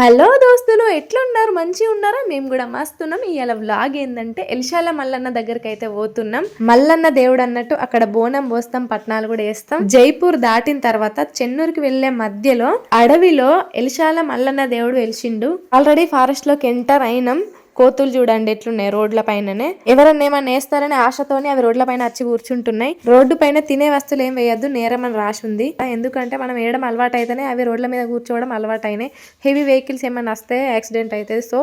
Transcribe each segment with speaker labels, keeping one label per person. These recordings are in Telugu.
Speaker 1: హలో దోస్తులు, ఎట్లున్నారు? మంచిగా ఉన్నారా? మేము కూడా మస్తున్నాం. ఇవాళ వ్లాగ్ ఏంటంటే ఎలిశాల మల్లన్న దగ్గరికి అయితే పోతున్నాం. మల్లన్న దేవుడు అన్నట్టు అక్కడ బోనం పోస్తాం, పట్నాలు కూడా వేస్తాం. జైపూర్ దాటిన తర్వాత చెన్నూరుకి వెళ్లే మధ్యలో అడవిలో ఎలిశాల మల్లన్న దేవుడు వెలిసిండు. ఆల్రెడీ ఫారెస్ట్ లోకి ఎంటర్ అయినాం. కోతులు చూడండి ఎట్లున్నాయి రోడ్ల పైననే. ఎవరన్నా ఏమన్నా వేస్తారని ఆశతోని అవి రోడ్ల పైన వచ్చి కూర్చుంటున్నాయి. రోడ్డు పైన తినే వస్తువులు ఏం వేయద్దు, నేరం అని రాసి ఉంది. ఎందుకంటే మనం వేయడం అలవాటు అయితేనే అవి రోడ్ల మీద కూర్చోవడం అలవాటు అయినాయి. హెవీ వెహికల్స్ ఏమన్నా వస్తే యాక్సిడెంట్ అవుతుంది. సో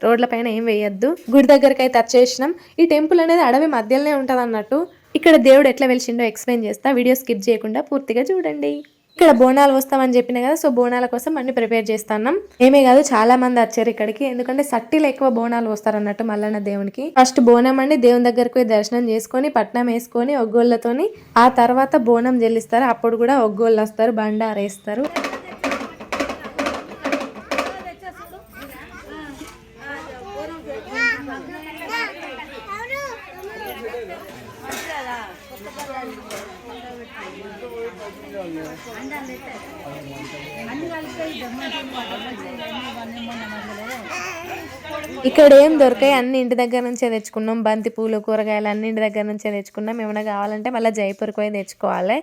Speaker 1: రోడ్ల పైన ఏం వేయద్దు. గుడి దగ్గరికి అయితే వచ్చేసినాం. ఈ టెంపుల్ అనేది అడవి మధ్యలోనే ఉంటది అన్నట్టు. ఇక్కడ దేవుడు ఎట్లా వెలిసిండో ఎక్స్ప్లెయిన్ చేస్తా, వీడియో స్కిప్ చేయకుండా పూర్తిగా చూడండి. ఇక్కడ బోనాలు వస్తామని చెప్పిన కదా, సో బోనాల కోసం అన్ని ప్రిపేర్ చేస్తున్నాం. ఏమే కాదు, చాలా మంది వచ్చారు ఇక్కడికి. ఎందుకంటే సట్టిలో ఎక్కువ బోనాలు వస్తారు అన్నట్టు మల్లన్న దేవునికి. ఫస్ట్ బోనం అండి దేవుని దగ్గరకు పోయి దర్శనం చేసుకొని పట్నం వేసుకొని ఒగ్గోళ్ళతోని ఆ తర్వాత బోనం చెల్లిస్తారు. అప్పుడు కూడా ఒగ్గోళ్ళు వస్తారు, బండారు వేస్తారు. ఇక్కడ ఏం దొరకాయి అన్ని ఇంటి దగ్గర నుంచే తెచ్చుకున్నాం. బంతి పూలు, కూరగాయలు అన్ని ఇంటి దగ్గర నుంచే తెచ్చుకున్నాం. ఏమైనా కావాలంటే మళ్ళీ జైపూర్కి పోయి తెచ్చుకోవాలి.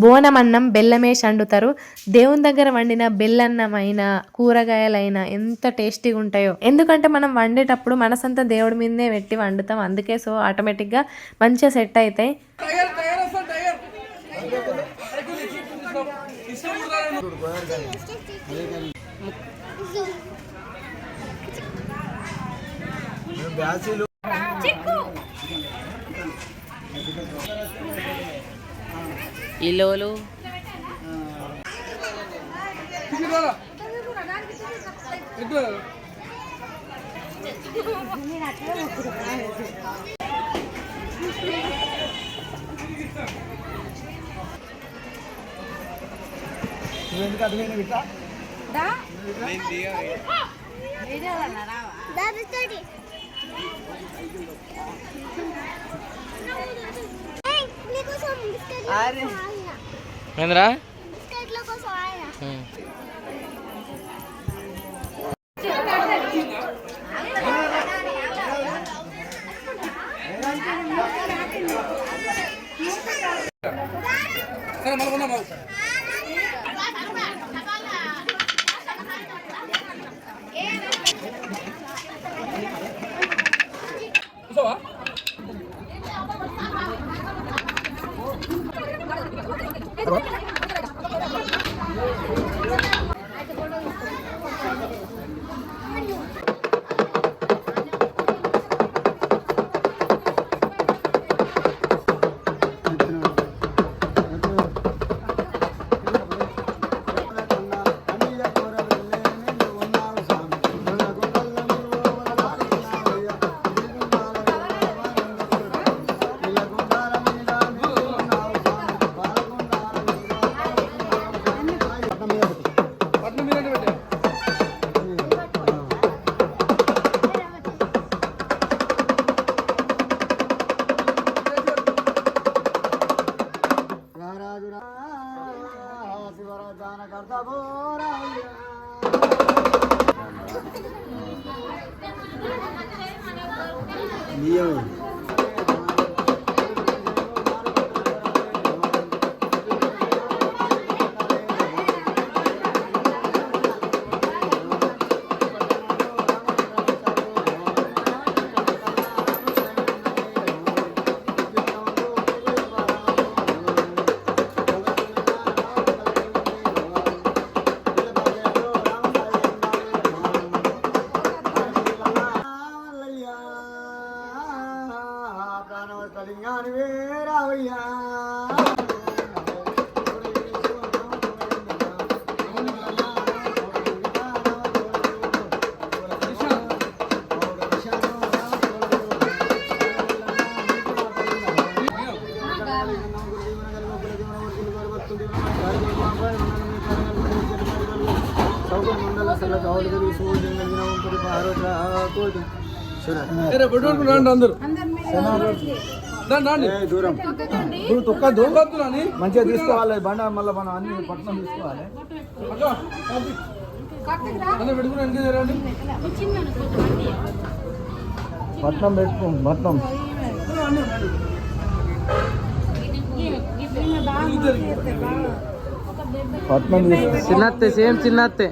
Speaker 1: బోనం అన్నం బెల్లమేసి వండుతారు. దేవుని దగ్గర వండిన బెల్లన్నం అయినా కూరగాయలైనా ఎంత టేస్టీగా ఉంటాయో. ఎందుకంటే మనం వండేటప్పుడు మనసంతా దేవుడి మీదనే పెట్టి వండుతాం. అందుకే సో ఆటోమేటిక్ గా మంచిగా సెట్ అవుతాయి. ఇలోలు ఏంద్రా
Speaker 2: మంచిగా తీసుకోవాలి బండ, మళ్ళీ మనం అన్ని పట్టణం తీసుకోవాలి. పట్నం పెట్టుకో, పట్నం పట్నం
Speaker 3: చిన్నత్తే, సేమ్ చిన్నత్తే.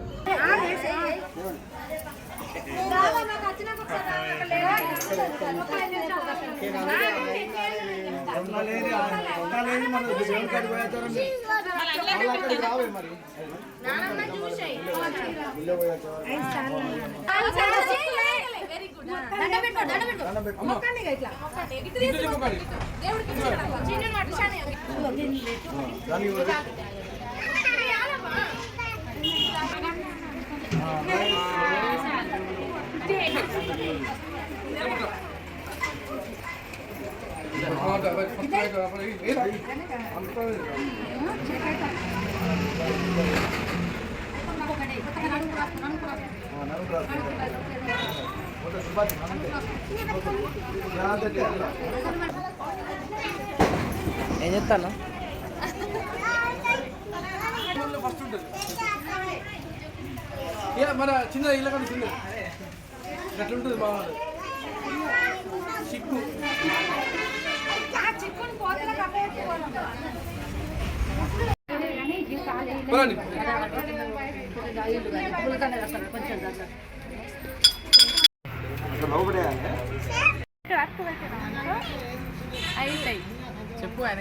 Speaker 3: ఏం చెప్తాను
Speaker 2: మన చిన్న ఇళ్ళ కంటే చిన్న అట్లుంటుంది, బాగుంది. చిక్కు చెప్పు ఆయన.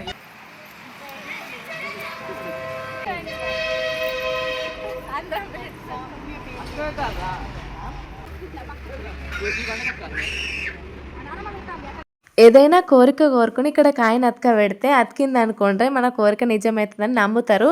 Speaker 1: ఏదైనా కోరిక కోరుకుని ఇక్కడ కాయని అతక పెడితే అతికింది అనుకోండి మన కోరిక నిజమవుతుందని నమ్ముతారు.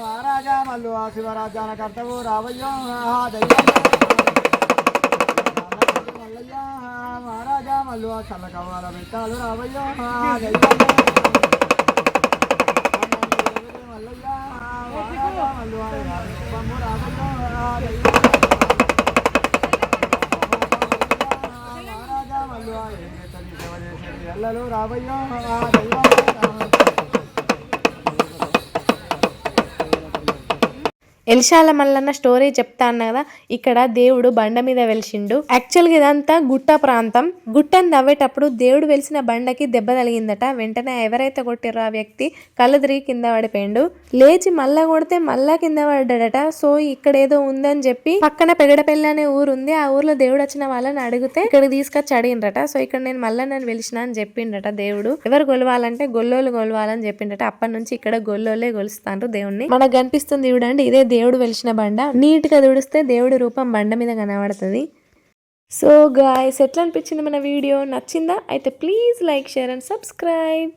Speaker 2: మహారాజా మల్లు శివరాజాన కర్తవు రావయ్యో మల్లయ్య మహారాజా మల్లు చల్ల కవాల పెట్టాలు రావయ్యో మల్లయ్య మహారాజా మల్లు రావయ్యో మహారాజా మల్లు ఎల్లలు రావయ్యో
Speaker 1: ఎలిశాల మల్లన్న స్టోరీ చెప్తా అన్న కదా, ఇక్కడ దేవుడు బండ మీద వెలిసిండు. యాక్చువల్గా ఇదంతా గుట్ట ప్రాంతం. గుట్టని నవ్వేటప్పుడు దేవుడు వెలిసిన బండకి దెబ్బ తగిలిందట. వెంటనే ఎవరైతే కొట్టారో ఆ వ్యక్తి కళ్ళు తిరిగి కింద పడిపోయిండు. లేచి మళ్ళా కొడితే మళ్ళా కింద పడ్డాడట. సో ఇక్కడ ఏదో ఉందని చెప్పి పక్కన పెగడపల్లి అనే ఊరు ఉంది, ఆ ఊర్లో దేవుడు వచ్చిన వాళ్ళని అడిగితే ఇక్కడికి తీసుకొచ్చి అడిగిండ్రట. సో ఇక్కడ నేను మల్లన్నని వెలిసిన అని చెప్పిండట దేవుడు. ఎవరు గొలవాలంటే గొల్లోలు గొలవాలని చెప్పిండట. అప్పటి నుంచి ఇక్కడ గొల్లోలే గొలుస్తాండ్రు దేవుణ్ణి. మనకు కనిపిస్తుంది చూడండి, ఇదే దేవుడు వెలిసిన బండ. నీట్ గా తుడిస్తే దేవుడి రూపం బండ మీద కనబడుతుంది. సో గాయ్స్, ఎట్లా అనిపించింది మన వీడియో? నచ్చిందా? అయితే please like, share and subscribe.